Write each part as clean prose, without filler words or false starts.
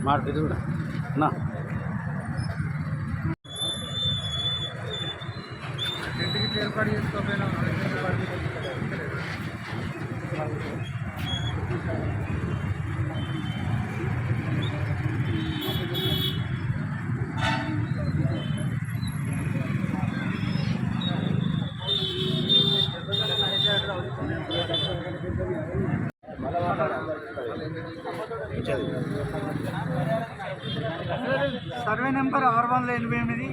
Market నా ఏర్పాటు చేసుకోకపోయినా survey number 688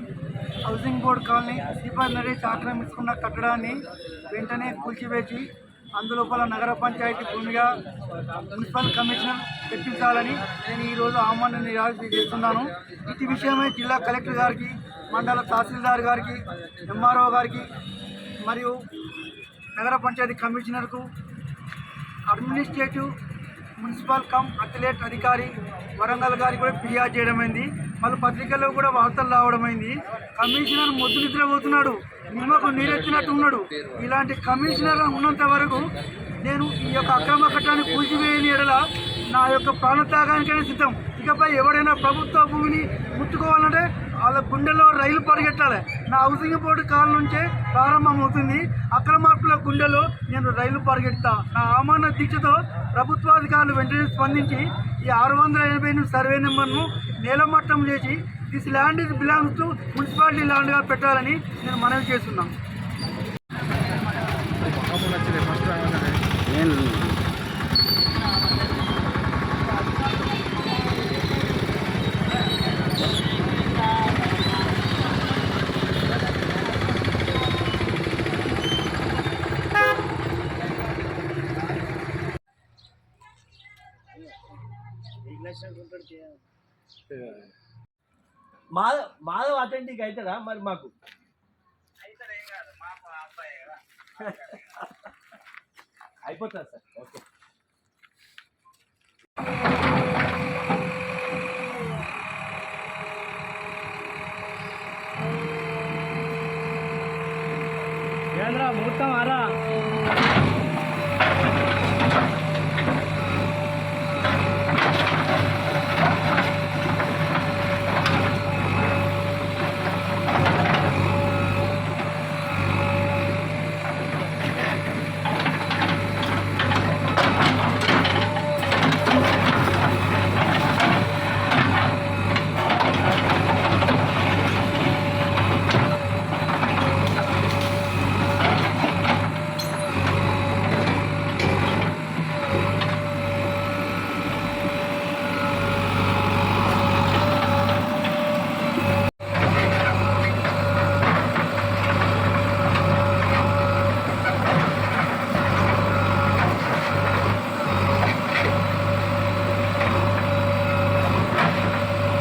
housing board colony Sripad Naresh ఆక్రమించుకున్న కట్టడాన్ని వెంటనే కూల్చివేసి అందులోపల నగర పంచాయతీ భూమిగా మున్సిపల్ కమిషనర్ తెప్పించాలని నేను ఈరోజు ఆహ్వానం నిరాకరణ చేస్తున్నాను. ఇటు విషయమై జిల్లా కలెక్టర్ గారికి, మండల తహసీల్దార్ గారికి, ఎంఆర్ఓ గారికి మరియు నగర పంచాయతీ కమిషనర్కు, అడ్మినిస్ట్రేటివ్ మున్సిపల్ అథ్లెట్ అధికారి వరంగల్ గారికి కూడా ఫిర్యాదు చేయడమైంది. మళ్ళీ పత్రికల్లో కూడా వార్తలు రావడమైంది. కమిషనర్ మొద్దు నిద్రపోతున్నాడు, నిమ్మకు నీరెత్తినట్టు ఉన్నాడు. ఇలాంటి కమిషనర్ ఉన్నంత వరకు నేను ఈ యొక్క అక్రమ కట్టాన్ని కూల్చివేయని ఎడల నా యొక్క ప్రాణత్యాగానికైనా సిద్ధం. ఇకపై ఎవరైనా ప్రభుత్వ భూమిని ముట్టుకోవాలంటే వాళ్ళ గుండెలో రైలు పరిగెట్టాలి. నా హౌసింగ్ బోర్డు కాలం నుంచే ప్రారంభమవుతుంది. అక్రమార్కుల గుండెలో నేను రైలు పరిగెడతా. నా ఆహ్వాన దీక్షతో ప్రభుత్వాధికారులు వెంటనే స్పందించి ఈ 688 సర్వే నెంబర్ను నేలమట్టం చేసి this land is belongs to municipality ల్యాండ్గా పెట్టాలని నేను మనవి చేస్తున్నాను. మాధవ్ అథెంటిక్ అవుతాడా మరి? మాకు అయిపోతుంది సార్. ఓకే.